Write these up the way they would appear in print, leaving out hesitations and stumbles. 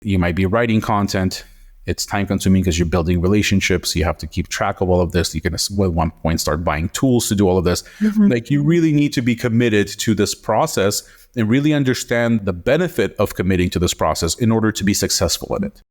You might be writing content. It's time consuming because you're building relationships. You have to keep track of all of this. You can at one point start buying tools to do all of this. Like, you really need to be committed to this process and really understand the benefit of committing to this process in order to be successful in it.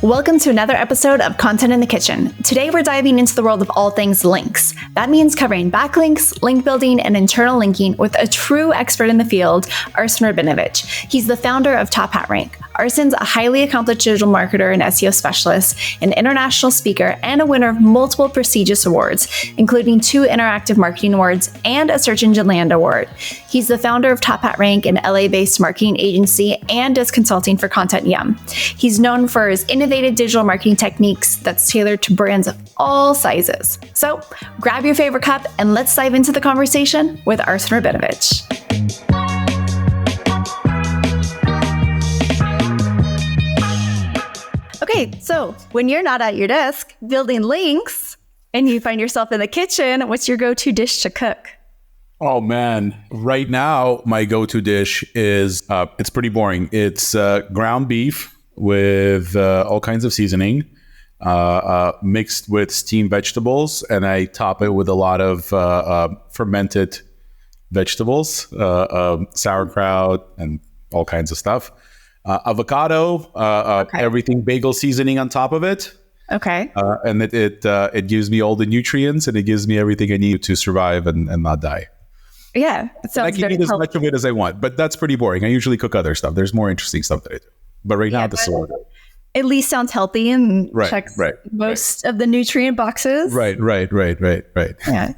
Welcome to another episode of Content in the Kitchen. Today we're diving into the world of all things links. That means covering backlinks, link building, and internal linking with a true expert in the field, Arsen Rabinovich. He's the founder of TopHatRank. Arsen's a highly accomplished digital marketer and SEO specialist, an international speaker, and a winner of multiple prestigious awards, including 2 Interactive Marketing Awards and a Search Engine Land Award. He's the founder of TopHatRank, an LA-based marketing agency, and does consulting for ContentYum. He's known for his innovative digital marketing techniques that's tailored to brands of all sizes. So grab your favorite cup and let's dive into the conversation with Arsen Rabinovich. Okay, so when you're not at your desk building links and you find yourself in the kitchen, what's your go-to dish to cook? Oh man, right now my go-to dish is, it's pretty boring. It's ground beef with all kinds of seasoning, mixed with steamed vegetables, and I top it with a lot of fermented vegetables, sauerkraut, and all kinds of stuff. Avocado, everything bagel seasoning on top of it. Okay. And it gives me all the nutrients, and it gives me everything I need to survive and not die. Yeah, it sounds I can eat as much of it as I want, but that's pretty boring. I usually cook other stuff. There's more interesting stuff that I do. But right now, this is what I do. At least sounds healthy and checks most of the nutrient boxes. Right. Yeah,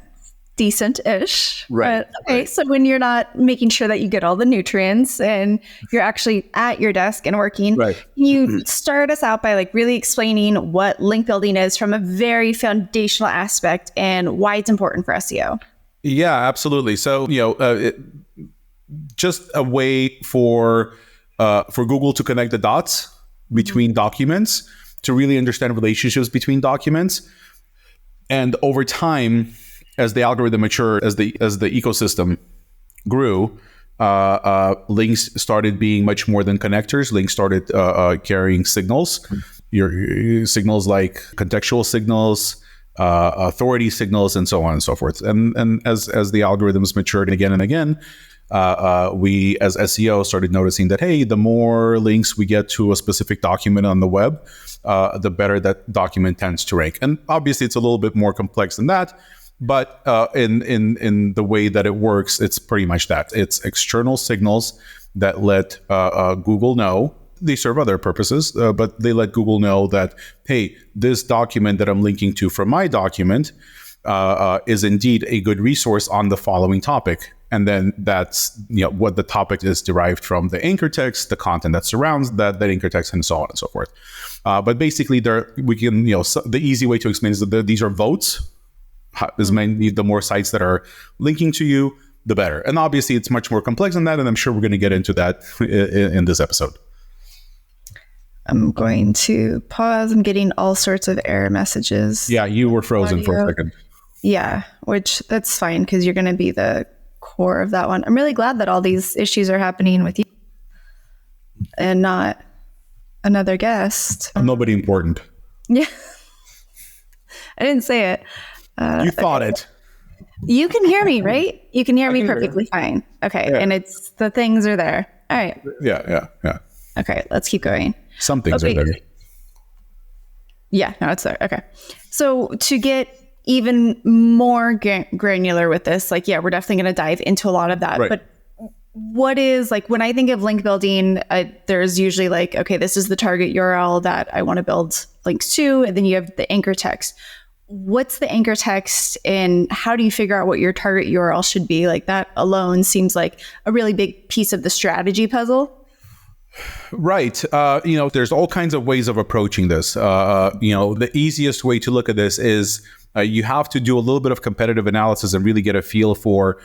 decent-ish. Right. But, okay, so when you're not making sure that you get all the nutrients and you're actually at your desk and working, can you start us out by really explaining what link building is from a very foundational aspect and why it's important for SEO? Yeah, absolutely. So, just a way for Google to connect the dots between documents, to really understand relationships between documents. And over time, as the algorithm matured, as the ecosystem grew, links started being much more than connectors. Links started carrying signals, your signals like contextual signals, authority signals, and so on and so forth. And as the algorithms matured again and again, we as SEO started noticing that, hey, the more links we get to a specific document on the web, the better that document tends to rank. And obviously, it's a little bit more complex than that. But in the way that it works, it's pretty much that. It's external signals that let Google know. They serve other purposes, but they let Google know that, hey, this document that I'm linking to from my document is indeed a good resource on the following topic. And then that's what the topic is derived from the anchor text, the content that surrounds that anchor text, and so on and so forth. But basically, we can the easy way to explain is that these are votes. As many, the more sites that are linking to you, the better. And obviously, it's much more complex than that, and I'm sure we're going to get into that in this episode. I'm going to pause. I'm getting all sorts of error messages. Yeah, you were frozen for a second. Yeah, which that's fine because you're going to be the core of that one. I'm really glad that all these issues are happening with you and not another guest. Nobody important. Yeah. I didn't say it. You thought it. You can hear me, right? You can hear me perfectly fine. Okay. Yeah. And it's the things are there. All right. Yeah. Okay. Let's keep going. Some things are there. Yeah. No, it's there. Okay. So to get even more granular with this, we're definitely going to dive into a lot of that. Right. But what is when I think of link building, there's usually okay, this is the target URL that I want to build links to. And then you have the anchor text. What's the anchor text and how do you figure out what your target URL should be? That alone seems like a really big piece of the strategy puzzle. Right. There's all kinds of ways of approaching this. The easiest way to look at this is you have to do a little bit of competitive analysis and really get a feel for,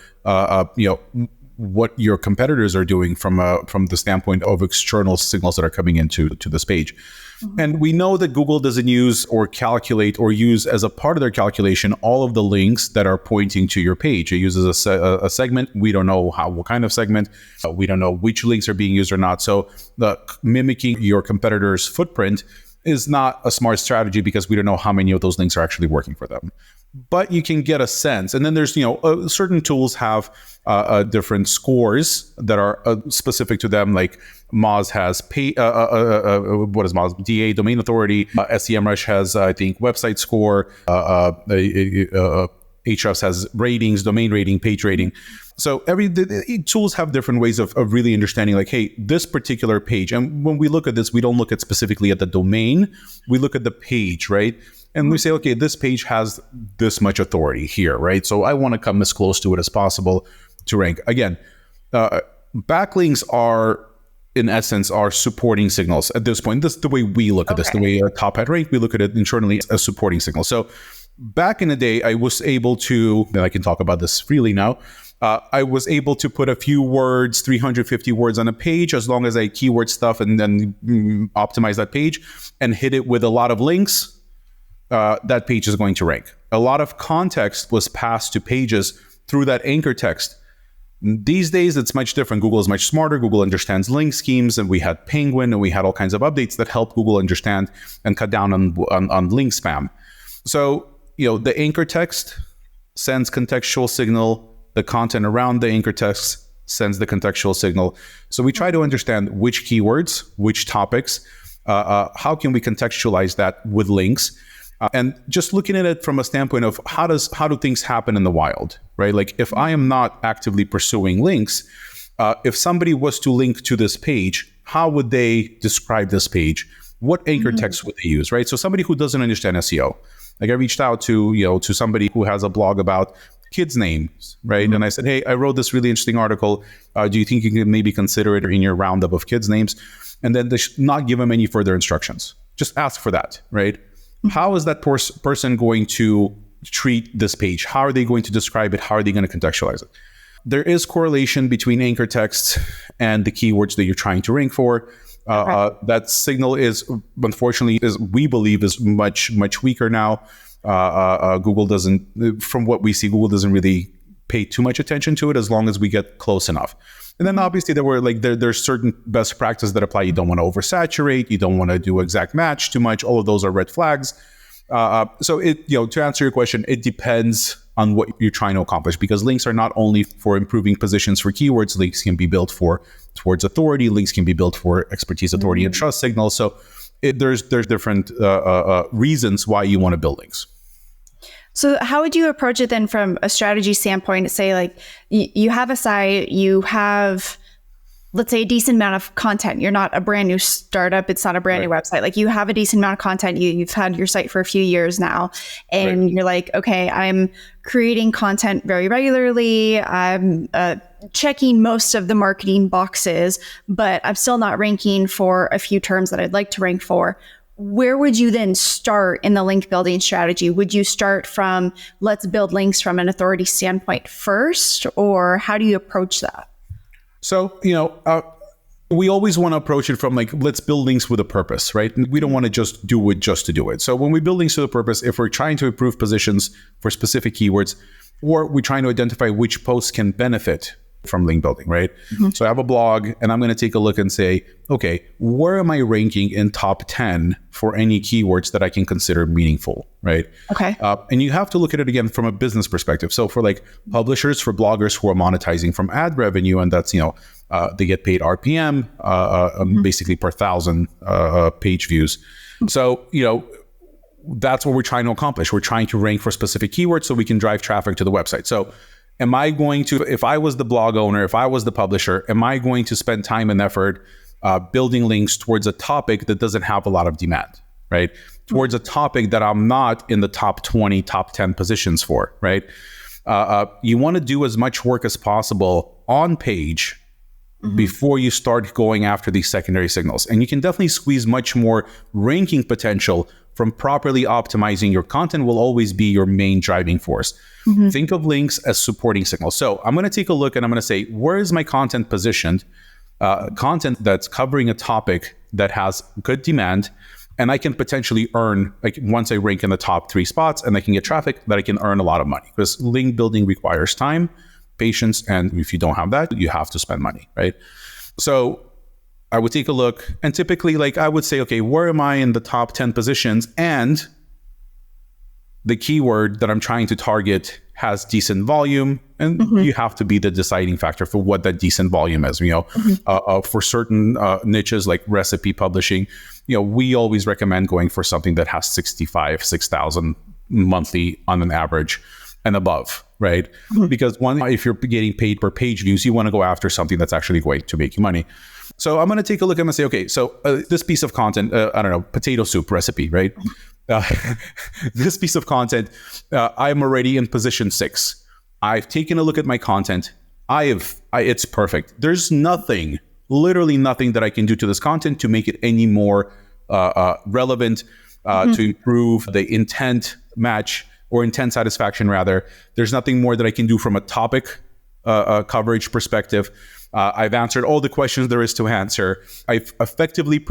what your competitors are doing from the standpoint of external signals that are coming into this page. And we know that Google doesn't use or calculate or use as a part of their calculation all of the links that are pointing to your page. It uses a segment. We don't know what kind of segment. We don't know which links are being used or not. So mimicking your competitor's footprint is not a smart strategy because we don't know how many of those links are actually working for them. But you can get a sense. And then there's, certain tools have different scores that are specific to them. Like Moz has what is Moz? DA, domain authority. SEMrush has, I think, website score. Ahrefs has ratings, domain rating, page rating. So the tools have different ways of really understanding, like, hey, this particular page. And when we look at this, we don't look at specifically at the domain. We look at the page, right? And we say, okay, this page has this much authority here, right? So I want to come as close to it as possible to rank. Again, backlinks are, in essence, are supporting signals at this point. This is the way we look at this, the way TopHatRank, we look at it internally as supporting signals. So back in the day, I was able to, and I can talk about this freely now, I was able to put a few words, 350 words on a page, as long as I keyword stuff and then optimize that page and hit it with a lot of links. That page is going to rank. A lot of context was passed to pages through that anchor text. These days, it's much different. Google is much smarter. Google understands link schemes, and we had Penguin, and we had all kinds of updates that help Google understand and cut down on link spam. So, the anchor text sends contextual signal. The content around the anchor text sends the contextual signal. So we try to understand which keywords, which topics, how can we contextualize that with links. And just looking at it from a standpoint of how do things happen in the wild, right? Like if I am not actively pursuing links, if somebody was to link to this page, how would they describe this page? What anchor text would they use, right? So somebody who doesn't understand SEO, like I reached out to somebody who has a blog about kids' names, right? And I said, hey, I wrote this really interesting article. Do you think you can maybe consider it in your roundup of kids' names? And then they should not give them any further instructions. Just ask for that, right? How is that person going to treat this page? How are they going to describe it? How are they going to contextualize it? There is correlation between anchor texts and the keywords that you're trying to rank for. That signal is, unfortunately, we believe is much, much weaker now. Google doesn't, from what we see, Google doesn't really pay too much attention to it as long as we get close enough. And then obviously there's certain best practices that apply. You don't want to oversaturate. You don't want to do exact match too much. All of those are red flags. So to answer your question, it depends on what you're trying to accomplish, because links are not only for improving positions for keywords. Links can be built towards authority. Links can be built for expertise, authority, and trust signals. So there's different reasons why you want to build links. So how would you approach it then from a strategy standpoint? Say like you have a site, you have, let's say, a decent amount of content. You're not a brand new startup. It's not a brand new website. Like you have a decent amount of content. You've had your site for a few years now, and you're like, okay, I'm creating content very regularly. I'm checking most of the marketing boxes, but I'm still not ranking for a few terms that I'd like to rank for. Where would you then start in the link building strategy? Would you start from, let's build links from an authority standpoint first, or how do you approach that? So, we always want to approach it from like, let's build links with a purpose, right? We don't want to just do it just to do it. So when we build links with a purpose, if we're trying to improve positions for specific keywords, or we're trying to identify which posts can benefit from link building, right? So I have a blog and I'm going to take a look and say, okay, where am I ranking in top 10 for any keywords that I can consider meaningful, right? Okay. And you have to look at it again from a business perspective. So for like publishers, for bloggers who are monetizing from ad revenue, and that's, they get paid RPM, basically per 1,000 page views. So, that's what we're trying to accomplish. We're trying to rank for specific keywords so we can drive traffic to the website. So am I going to, if I was the blog owner, if I was the publisher, am I going to spend time and effort building links towards a topic that doesn't have a lot of demand, right? Towards a topic that I'm not in the top 20, top 10 positions for, right? You want to do as much work as possible on page before you start going after these secondary signals. And you can definitely squeeze much more ranking potential from properly optimizing your content will always be your main driving force. Think of links as supporting signals. So I'm going to take a look and I'm going to say, where is my content positioned? Content that's covering a topic that has good demand, and I can potentially earn, like once I rank in the top 3 spots and I can get traffic, that I can earn a lot of money, because link building requires time, patience, and if you don't have that, you have to spend money, right? So I would take a look, and typically, like I would say, okay, where am I in the top 10 positions? And the keyword that I'm trying to target has decent volume, and you have to be the deciding factor for what that decent volume is. For certain niches like recipe publishing, we always recommend going for something that has 6,000 monthly on an average and above, right? Because if you're getting paid per page views, you want to go after something that's actually going to make you money. So I'm going to take a look and say, okay, so this piece of content, I don't know, potato soup recipe, right? This piece of content, I'm already in position 6. I've taken a look at my content. It's perfect. There's literally nothing that I can do to this content to make it any more relevant, to improve the intent match or intent satisfaction rather. There's nothing more that I can do from a topic coverage perspective. I've answered all the questions there is to answer. I've effectively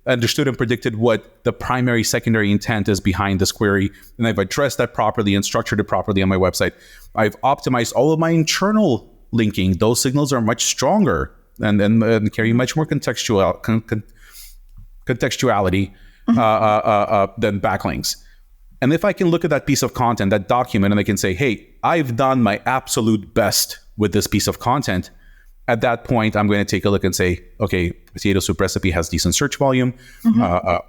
understood and predicted what the primary, secondary intent is behind this query, and I've addressed that properly and structured it properly on my website. I've optimized all of my internal linking. Those signals are much stronger and carry much more contextuality than backlinks. And if I can look at that piece of content, that document, and I can say, hey, I've done my absolute best with this piece of content, at that point, I'm going to take a look and say, okay, potato soup recipe has decent search volume.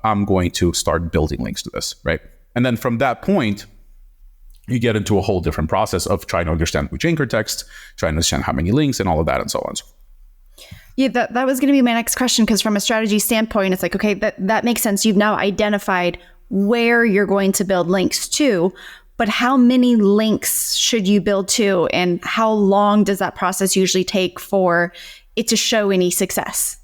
I'm going to start building links to this, right? And then from that point, you get into a whole different process of trying to understand which anchor text, trying to understand how many links and all of that and so on. Yeah, that was going to be my next question, because from a strategy standpoint, it's like, okay, that makes sense. You've now identified where you're going to build links to, but how many links should you build to, and how long does that process usually take for it to show any success?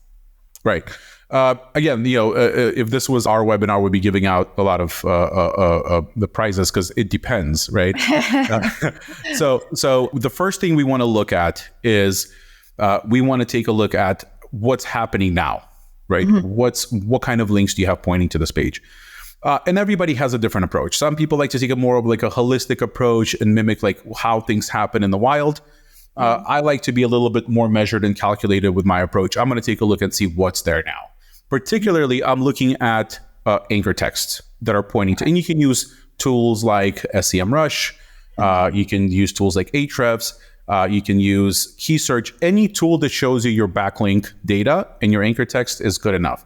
Right. Again, if this was our webinar, we'd be giving out a lot of the prizes, because it depends, right? So the first thing we want to look at is we want to take a look at what's happening now, right? What kind of links do you have pointing to this page? And everybody has a different approach. Some people like to take a more of like a holistic approach and mimic like how things happen in the wild. I like to be a little bit more measured and calculated with my approach. I'm going to take a look and see what's there now. Particularly, I'm looking at anchor texts that are pointing to, and you can use tools like SEMrush. You can use tools like Ahrefs. You can use key search. Any tool that shows you your backlink data and your anchor text is good enough.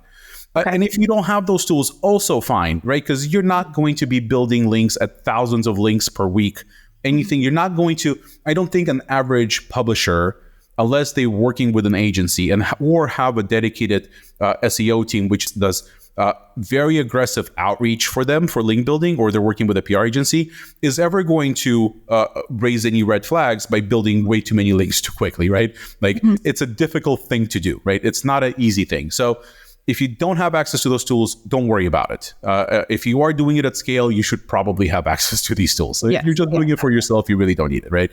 And if you don't have those tools, also fine, right? Because you're not going to be building links at thousands of links per week. You're not going to, I don't think an average publisher, unless they're working with an agency or have a dedicated SEO team, which does very aggressive outreach for them for link building, or they're working with a PR agency, is ever going to raise any red flags by building way too many links too quickly, right? It's a difficult thing to do, right? It's not an easy thing. So if you don't have access to those tools, don't worry about it. If you are doing it at scale, you should probably have access to these tools. If you're just doing it for yourself, you really don't need it, right?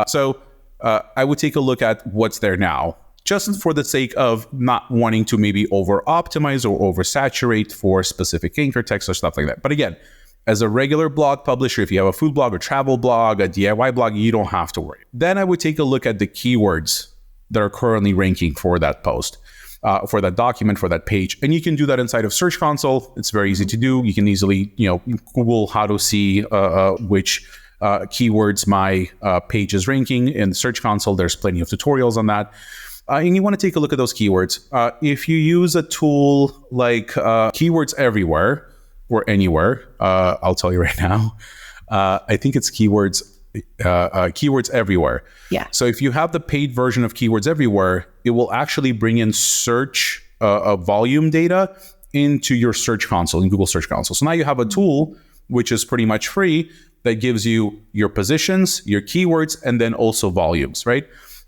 So I would take a look at what's there now, just for the sake of not wanting to maybe over-optimize or over-saturate for specific anchor text or stuff like that. But again, as a regular blog publisher, if you have a food blog, a travel blog, a DIY blog, you don't have to worry. Then I would take a look at the keywords that are currently ranking for that post. For that document, for that page. And you can do that inside of Search Console. It's very easy to do. You can easily, Google how to see which keywords my page is ranking. In Search Console, there's plenty of tutorials on that. And you want to take a look at those keywords. If you use a tool like Keywords Everywhere or Anywhere, I'll tell you right now, I think it's Keywords Everywhere. Yeah. So if you have the paid version of Keywords Everywhere, it will actually bring in search volume data into your Search Console, in Google Search Console. So now you have a tool which is pretty much free that gives you your positions, your keywords, and then also volumes, right?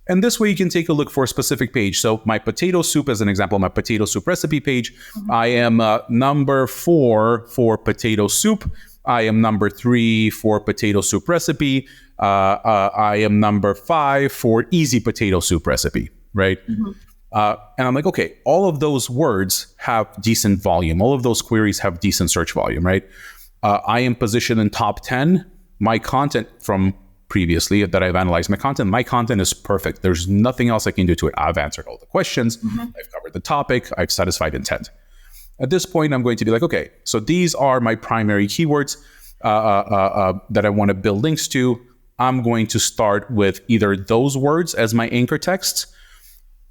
And this way you can take a look for a specific page. So my potato soup, as an example, my potato soup recipe page, I am number 4 for potato soup. I am number 3 for potato soup recipe. I am number 5 for easy potato soup recipe, right? And I'm like, okay, all of those words have decent volume. All of those queries have decent search volume, right? I am positioned in top 10. My content from previously that I've analyzed, my content is perfect. There's nothing else I can do to it. I've answered all the questions. I've covered the topic. I've satisfied intent. At this point, I'm going to be like, okay, so these are my primary keywords that I want to build links to. I'm going to start with either those words as my anchor text,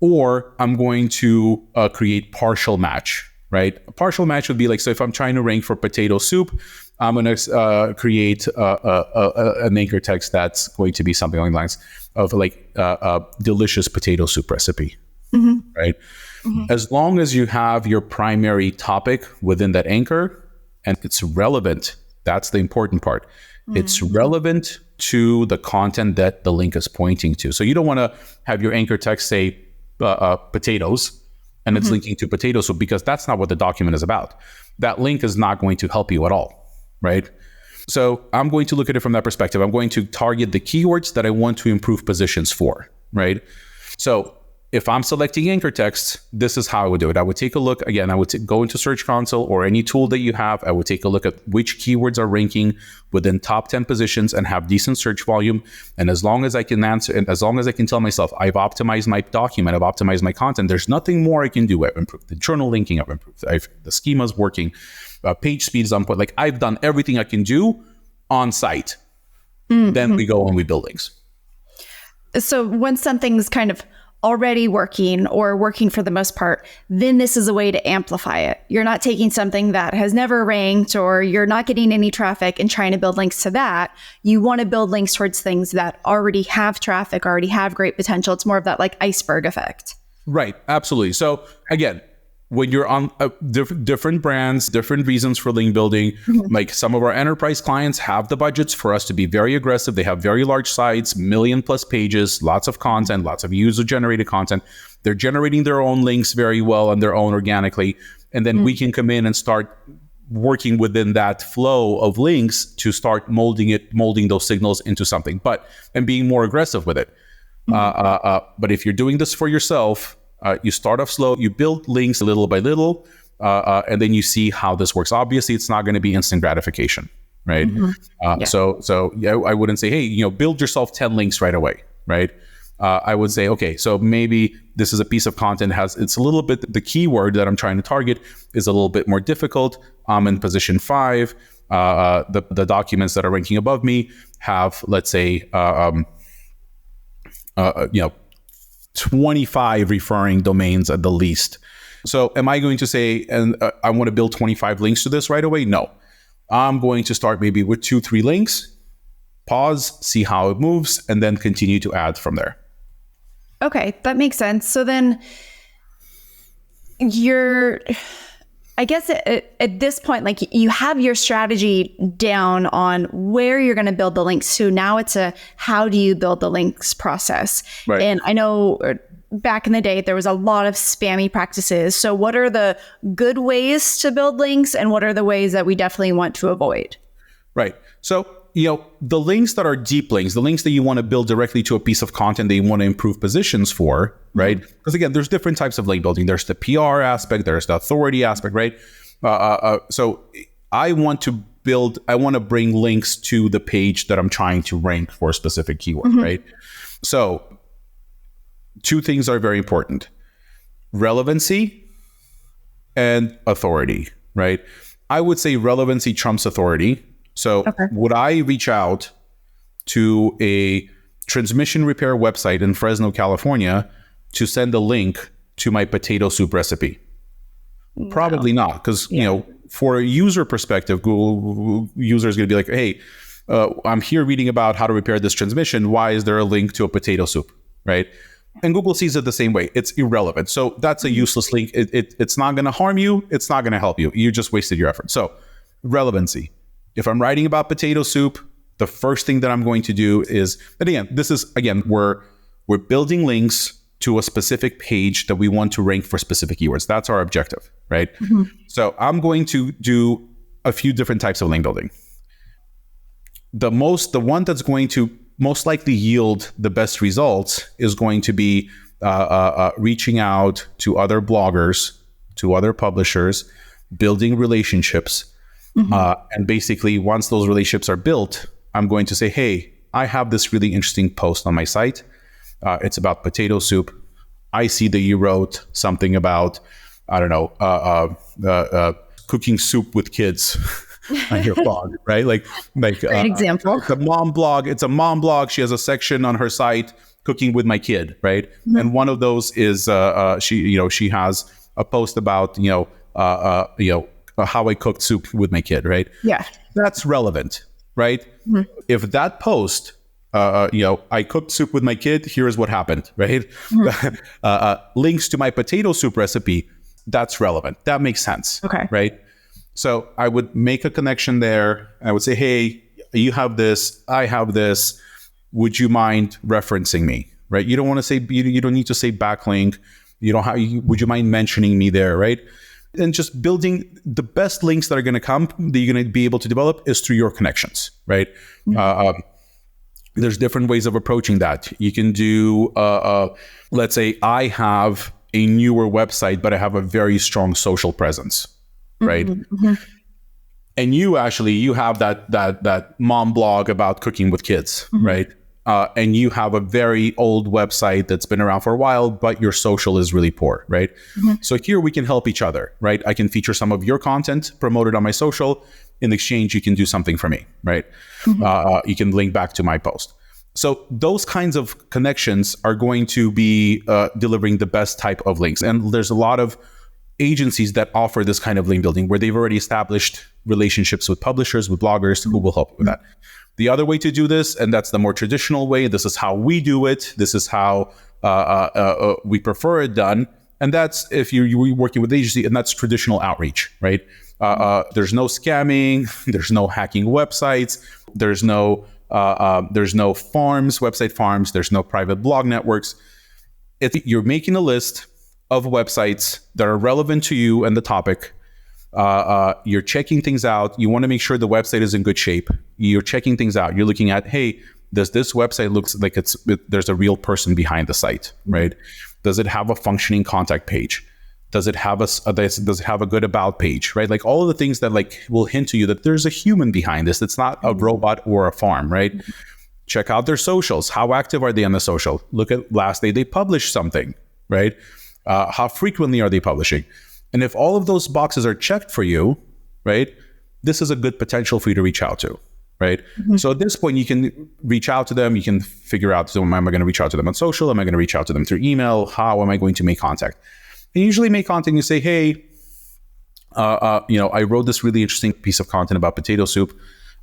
or I'm going to create partial match, right? A partial match would be like, so if I'm trying to rank for potato soup, I'm going to create an anchor text that's going to be something along the lines of like a delicious potato soup recipe, right? As long as you have your primary topic within that anchor and it's relevant, that's the important part. It's relevant to the content that the link is pointing to. So you don't want to have your anchor text say potatoes and it's linking to potato soup, because that's not what the document is about. That link is not going to help you at all, right? So I'm going to look at it from that perspective. I'm going to target the keywords that I want to improve positions for, right? So if I'm selecting anchor text, this is how I would do it. I would take a look, again, I would go into Search Console or any tool that you have. I would take a look at which keywords are ranking within top 10 positions and have decent search volume. And as long as I can answer, and as long as I can tell myself, I've optimized my document, I've optimized my content, there's nothing more I can do. I've improved the journal linking, I've improved the schema's working, page speed is on point. Like I've done everything I can do on site. Then we go and we build links. So when something's kind of already working or working for the most part, then this is a way to amplify it. You're not taking something that has never ranked or you're not getting any traffic and trying to build links to that. You want to build links towards things that already have traffic, already have great potential. It's more of that like iceberg effect. Right. Absolutely. So again, when you're on different brands, different reasons for link building, like some of our enterprise clients have the budgets for us to be very aggressive. They have very large sites, 1 million+ pages, lots of content, lots of user generated content. They're generating their own links very well on their own organically. And then we can come in and start working within that flow of links to start molding those signals into something, and being more aggressive with it. But if you're doing this for yourself, you start off slow, you build links little by little, and then you see how this works. Obviously, it's not going to be instant gratification, right? So yeah, I wouldn't say, hey, build yourself 10 links right away, right? I would say, okay, so maybe this is a piece of content it's a little bit, the keyword that I'm trying to target is a little bit more difficult. I'm in position 5. The documents that are ranking above me have, let's say, 25 referring domains at the least. So am I going to say, and I want to build 25 links to this right away? No. I'm going to start maybe with 2-3 links, pause, see how it moves, and then continue to add from there. Okay, that makes sense. So then I guess at this point, like you have your strategy down on where you're going to build the links to. Now it's how do you build the links process? Right. And I know back in the day, there was a lot of spammy practices. So what are the good ways to build links and what are the ways that we definitely want to avoid? Right. So, the links that are deep links, the links that you want to build directly to a piece of content that you want to improve positions for, right? Because again, there's different types of link building. There's the PR aspect, there's the authority aspect, right? So I want to bring links to the page that I'm trying to rank for a specific keyword, right? So 2 things are very important: relevancy and authority, right? I would say relevancy trumps authority. So would I reach out to a transmission repair website in Fresno, California to send a link to my potato soup recipe? No. Probably not, because for a user perspective, Google user is going to be like, hey, I'm here reading about how to repair this transmission. Why is there a link to a potato soup, right? And Google sees it the same way. It's irrelevant. So that's a useless link. It's not going to harm you. It's not going to help you. You just wasted your effort. So relevancy. If I'm writing about potato soup, the first thing that I'm going to do is, and again, this is, we're We're building links to a specific page that we want to rank for specific keywords. That's our objective, right? So I'm going to do a few different types of link building. The one that's going to most likely yield the best results is going to be reaching out to other bloggers, to other publishers, building relationships. And basically, once those relationships are built, I'm going to say, hey, I have this really interesting post on my site. It's about potato soup. I see that you wrote something about, I don't know, cooking soup with kids on your blog, right? Like Great example. The mom blog. It's a mom blog. She has a section on her site, cooking with my kid, right? And one of those is she has a post about how I cooked soup with my kid, right? Yeah, that's relevant, right? If that post, I cooked soup with my kid, here's what happened, right? Links to my potato soup recipe, that's relevant. That makes sense, okay, right? So I would make a connection there. I would say, hey, you have this, I have this. Would you mind referencing me, right? You don't want to say, you don't need to say backlink. Would you mind mentioning me there, right? And just building the best links that are going to come, that you're going to be able to develop is through your connections, right? There's different ways of approaching that. You can do, let's say I have a newer website, but I have a very strong social presence, right? And you have that mom blog about cooking with kids, right? And you have a very old website that's been around for a while, but your social is really poor, right? So here we can help each other, right? I can feature some of your content, promote it on my social. In exchange, you can do something for me, right? You can link back to my post. So those kinds of connections are going to be delivering the best type of links. And there's a lot of agencies that offer this kind of link building where they've already established relationships with publishers, with bloggers who will help you with that. The other way to do this, and that's the more traditional way, this is how we do it, this is how we prefer it done, and that's if you're working with agency, and that's traditional outreach, right? There's no scamming, there's no hacking websites, there's no website farms, there's no private blog networks. You're making a list of websites that are relevant to you and the topic. You're checking things out. You want to make sure the website is in good shape. You're checking things out. You're looking at, hey, does this website looks like there's a real person behind the site, right? Does it have a functioning contact page? Does it have a good about page, right? Like all of the things that like will hint to you that there's a human behind this. It's not a robot or a farm, right? Check out their socials. How active are they on the social? Look at last day they published something, right? How frequently are they publishing? And if all of those boxes are checked for you, right, this is a good potential for you to reach out to, right? So at this point, you can reach out to them. You can figure out, so am I going to reach out to them on social? Am I going to reach out to them through email? How am I going to make contact? And usually make contact and you say, hey, I wrote this really interesting piece of content about potato soup.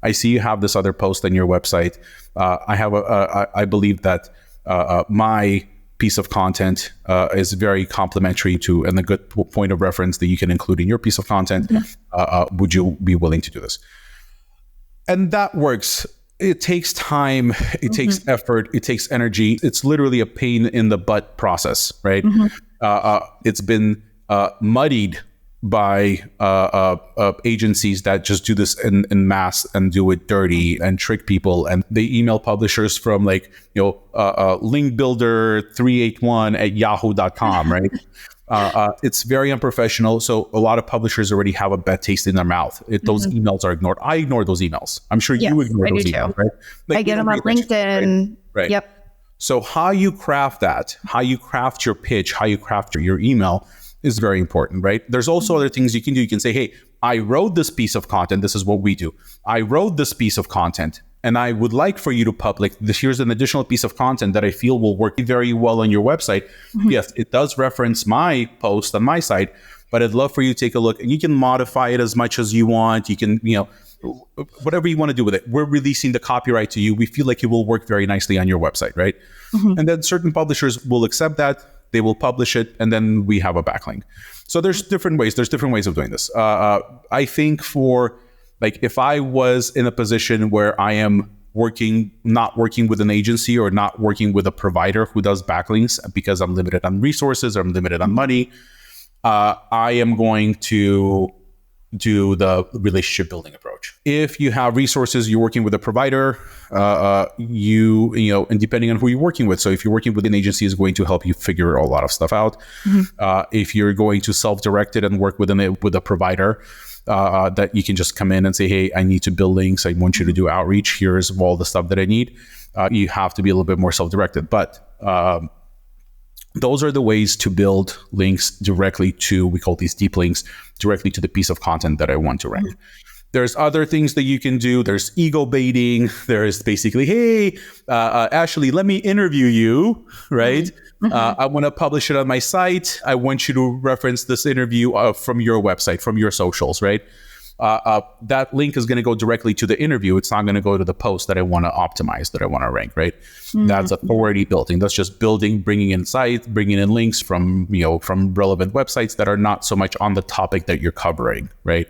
I see you have this other post on your website. I believe that my piece of content is very complementary to, and a good point of reference that you can include in your piece of content. Would you be willing to do this? And that works. It takes time, it takes effort, it takes energy. It's literally a pain in the butt process, right? It's been muddied by agencies that just do this in mass and do it dirty and trick people, and they email publishers from linkbuilder381@yahoo.com, right? It's very unprofessional. So a lot of publishers already have a bad taste in their mouth. Those emails are ignored. I ignore those emails. I'm sure you ignore those emails, right? I get them on LinkedIn. Right? Yep. So how you craft that, how you craft your pitch, how you craft your email is very important, right? There's also other things you can do. You can say, hey, I wrote this piece of content. This is what we do. I wrote this piece of content and I would like for you to publish this. Here's an additional piece of content that I feel will work very well on your website. Yes, it does reference my post on my site, but I'd love for you to take a look, and you can modify it as much as you want. You can, whatever you want to do with it. We're releasing the copyright to you. We feel like it will work very nicely on your website, right? And then certain publishers will accept that. They will publish it, and then we have a backlink. So there's different ways. There's different ways of doing this. I think if I was in a position where I am not working with an agency or not working with a provider who does backlinks because I'm limited on resources or I'm limited on money, I am going to do the relationship building approach. If you have resources, you're working with a provider, you know, and depending on who you're working with. So if you're working with an agency, is going to help you figure a lot of stuff out. If you're going to self-direct it and work with a provider, that you can just come in and say, hey, I need to build links. I want you to do outreach. Here's all the stuff that I need. You have to be a little bit more self-directed, but those are the ways to build links directly to, we call these deep links, directly to the piece of content that I want to rank. There's other things that you can do. There's ego baiting. There's basically, hey, Ashley, let me interview you, right? I want to publish it on my site. I want you to reference this interview from your website, from your socials, right? That link is going to go directly to the interview. It's not going to go to the post that I want to optimize, that I want to rank, right? That's authority building. That's just bringing in sites, bringing in links from relevant websites that are not so much on the topic that you're covering, right?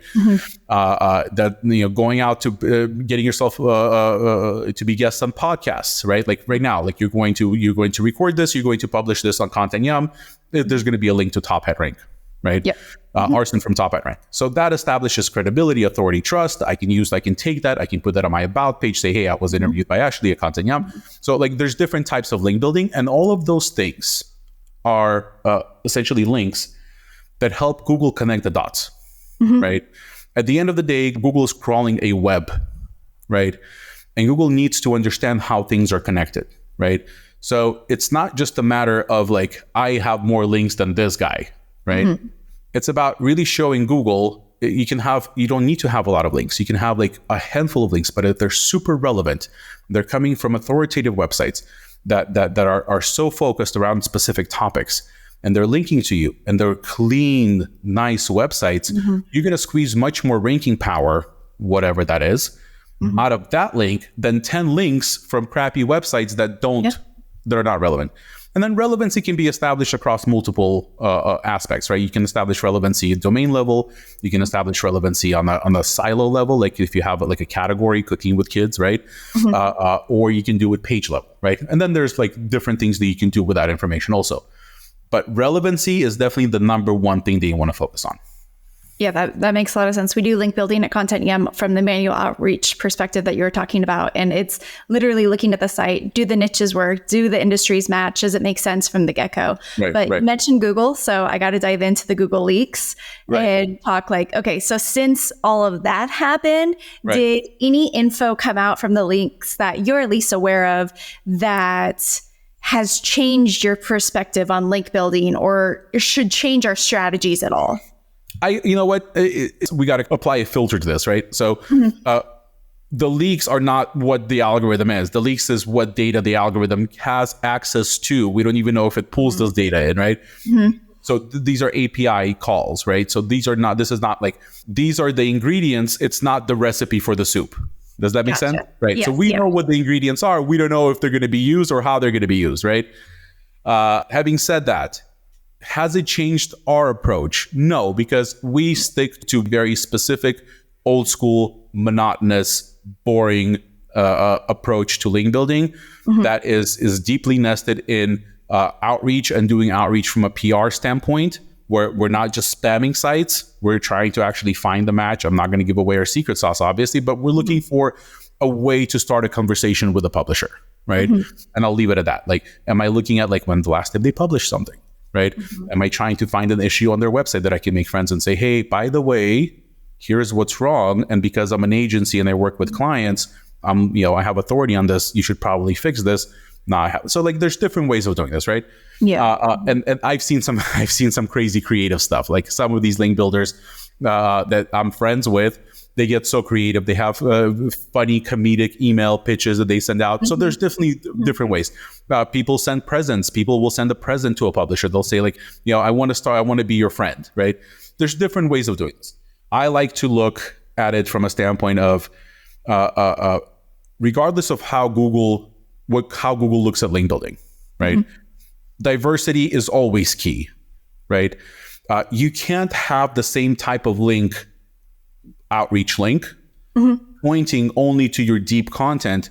Going out to getting yourself to be guests on podcasts, right? Like right now, like you're going to record this, you're going to publish this on ContentYum. There's going to be a link to TopHatRank, right? Yep. Arsen from TopHatRank. So that establishes credibility, authority, trust. I can take that. I can put that on my about page, say, hey, I was interviewed by Ashley at ContentYum. So like there's different types of link building, and all of those things are essentially links that help Google connect the dots, right? At the end of the day, Google is crawling a web, right? And Google needs to understand how things are connected, right? So it's not just a matter of like, I have more links than this guy, right? It's about really showing Google you don't need to have a lot of links. You can have like a handful of links, but if they're super relevant, they're coming from authoritative websites that are so focused around specific topics, and they're linking to you, and they're clean, nice websites, you're going to squeeze much more ranking power, whatever that is, out of that link than 10 links from crappy websites that are not relevant. And then relevancy can be established across multiple aspects, right? You can establish relevancy at domain level. You can establish relevancy on the silo level, like if you have like a category, cooking with kids, right? Or you can do it page level, right? And then there's like different things that you can do with that information also. But relevancy is definitely the number one thing that you want to focus on. Yeah, that makes a lot of sense. We do link building at ContentYum from the manual outreach perspective that you were talking about. And it's literally looking at the site, do the niches work, do the industries match, does it make sense from the get-go? You mentioned Google, so I got to dive into the Google leaks and talk like, okay, so since all of that happened, did any info come out from the leaks that you're at least aware of that has changed your perspective on link building or should change our strategies at all? You know what? We got to apply a filter to this, right? So the leaks are not what the algorithm is. The leaks is what data the algorithm has access to. We don't even know if it pulls this data in, right? So these are API calls, right? So this is not like, these are the ingredients. It's not the recipe for the soup. Does that make sense? Right. Yes, so we know what the ingredients are. We don't know if they're going to be used or how they're going to be used, right? Having said that, has it changed our approach? No, because we stick to very specific, old school, monotonous, boring approach to link building that is deeply nested in outreach and doing outreach from a PR standpoint, where we're not just spamming sites. We're trying to actually find the match. I'm not going to give away our secret sauce, obviously, but we're looking for a way to start a conversation with a publisher, right? And I'll leave it at that. Like, am I looking at like when the last time they published something? Right? Am I trying to find an issue on their website that I can make friends and say, hey, by the way, here's what's wrong. And because I'm an agency and I work with clients, I have authority on this. You should probably fix this. So like, there's different ways of doing this, right? Yeah. And I've seen some crazy creative stuff. Like some of these link builders that I'm friends with, they get so creative. They have funny comedic email pitches that they send out. So there's definitely different ways. People send presents. People will send a present to a publisher. They'll say like, I want to be your friend, right? There's different ways of doing this. I like to look at it from a standpoint of, regardless of how Google looks at link building, right? Diversity is always key, right? You can't have the same type of outreach link pointing only to your deep content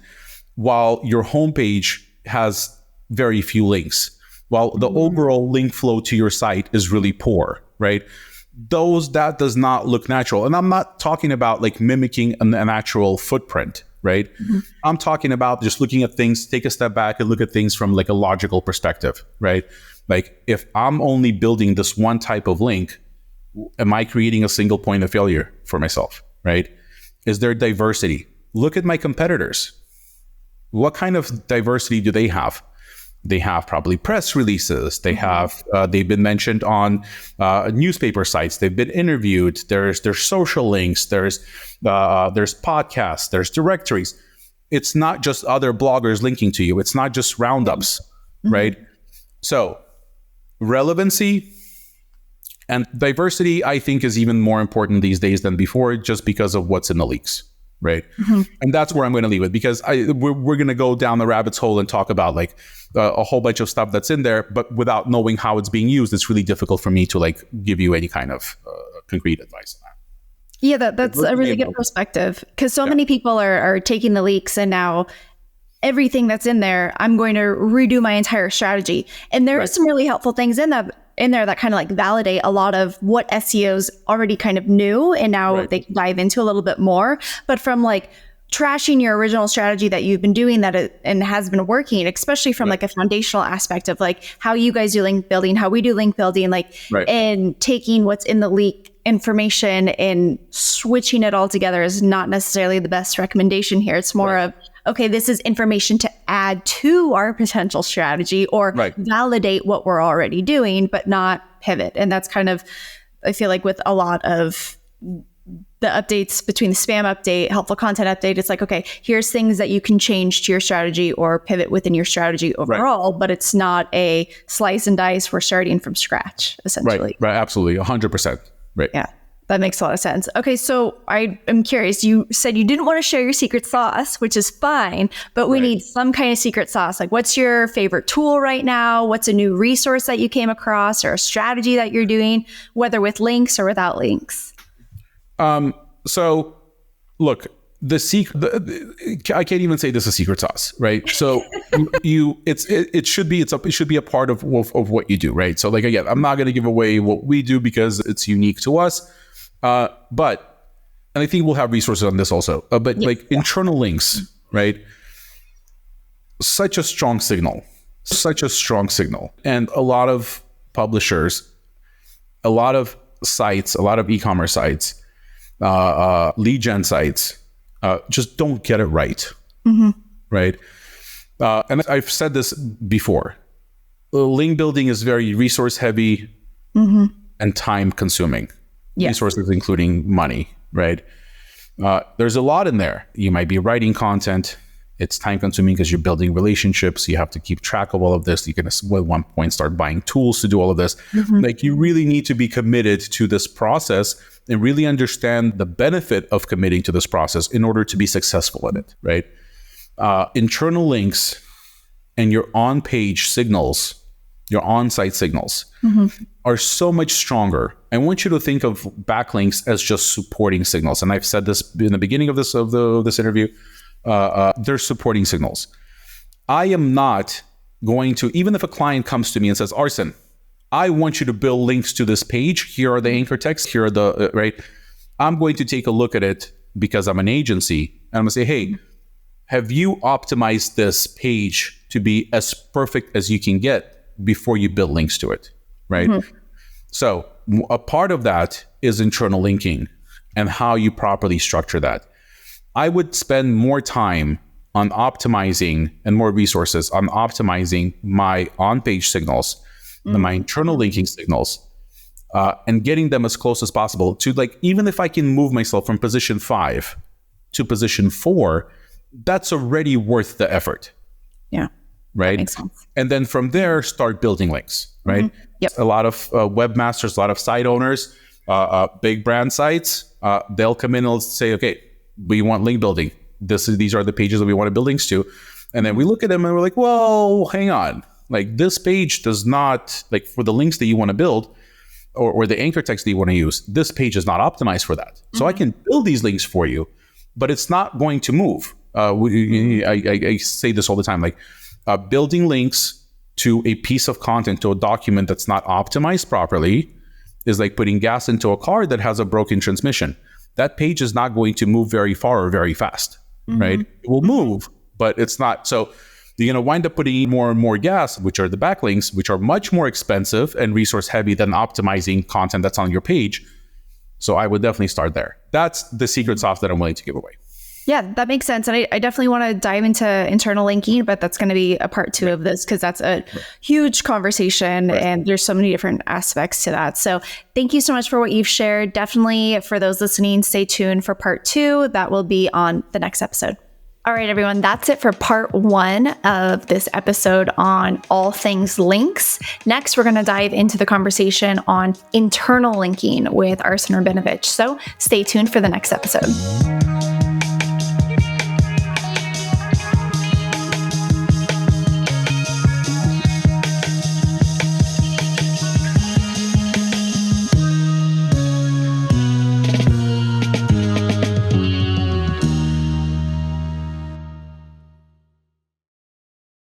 while your homepage has very few links, while the overall link flow to your site is really poor, right? That does not look natural. And I'm not talking about like mimicking an actual footprint, right? I'm talking about just looking at things, take a step back and look at things from like a logical perspective, right? Like if I'm only building this one type of link, am I creating a single point of failure for myself, right? Is there diversity? Look at my competitors. What kind of diversity do they have? They have probably press releases. They have, they've been mentioned on newspaper sites. They've been interviewed. There's social links. There's podcasts. There's directories. It's not just other bloggers linking to you. It's not just roundups, right? So relevancy and diversity, I think, is even more important these days than before, just because of what's in the leaks. Right. And that's where I'm going to leave it, because we're going to go down the rabbit's hole and talk about like a whole bunch of stuff that's in there, but without knowing how it's being used, it's really difficult for me to like give you any kind of concrete advice on that. Yeah, that's a really good perspective, because so many people are taking the leaks and now everything that's in there, I'm going to redo my entire strategy. And there are some really helpful things in there that kind of like validate a lot of what SEOs already kind of knew, and now they can dive into a little bit more. But from like trashing your original strategy that you've been doing and has been working, especially from like a foundational aspect of like how you guys do link building, how we do link building, like, and taking what's in the leak information and switching it all together is not necessarily the best recommendation here. It's more of, okay, this is information to add to our potential strategy or validate what we're already doing, but not pivot. And that's kind of, I feel like with a lot of the updates between the spam update, helpful content update, it's like, okay, here's things that you can change to your strategy or pivot within your strategy overall, but it's not a slice and dice. We're starting from scratch, essentially. Right. Absolutely. 100%. Right. Yeah. That makes a lot of sense. Okay, so I am curious. You said you didn't want to share your secret sauce, which is fine, but we need some kind of secret sauce. Like, what's your favorite tool right now? What's a new resource that you came across or a strategy that you're doing, whether with links or without links? So, look, I can't even say this is secret sauce, right? So, it should be a part of what you do, right? So, like again, I'm not going to give away what we do because it's unique to us. And I think we'll have resources on this also, but internal links, right? Such a strong signal. And a lot of publishers, a lot of sites, a lot of e-commerce sites, lead gen sites, just don't get it right. Right. And I've said this before, link building is very resource heavy and time consuming. Resources, including money, right? There's a lot in there. You might be writing content. It's time consuming because you're building relationships. You have to keep track of all of this. You can at one point start buying tools to do all of this. Like, you really need to be committed to this process and really understand the benefit of committing to this process in order to be successful in it, right? Internal links and your on-page signals, your on-site signals are so much stronger. I want you to think of backlinks as just supporting signals. And I've said this in the beginning of this interview. They're supporting signals. I am not going to, even if a client comes to me and says, Arsen, I want you to build links to this page. Here are the anchor texts. Here are the, right? I'm going to take a look at it because I'm an agency. And I'm going to say, hey, have you optimized this page to be as perfect as you can get before you build links to it, right? So a part of that is internal linking and how you properly structure that. I would spend more time on optimizing and more resources on optimizing my on-page signals, my internal linking signals, and getting them as close as possible to, like, even if I can move myself from position 5 to position 4, that's already worth the effort. Yeah. Right. Makes sense. And then from there, start building links, right? A lot of webmasters, a lot of site owners, big brand sites, they'll come in and say, okay, we want link building. These are the pages that we want to build links to. And then we look at them and we're like, well, hang on. Like, this page does not, like, for the links that you want to build or the anchor text that you want to use, this page is not optimized for that. So I can build these links for you, but it's not going to move. I say this all the time, like building links to a piece of content, to a document that's not optimized properly is like putting gas into a car that has a broken transmission. That page is not going to move very far or very fast, right? It will move, but it's not. So you're going to wind up putting more and more gas, which are the backlinks, which are much more expensive and resource heavy than optimizing content that's on your page. So I would definitely start there. That's the secret sauce that I'm willing to give away. Yeah, that makes sense. And I definitely want to dive into internal linking, but that's going to be a part 2 of this because that's a huge conversation and there's so many different aspects to that. So thank you so much for what you've shared. Definitely for those listening, stay tuned for part 2. That will be on the next episode. All right, everyone, that's it for part 1 of this episode on all things links. Next, we're going to dive into the conversation on internal linking with Arsen Rabinovich. So stay tuned for the next episode.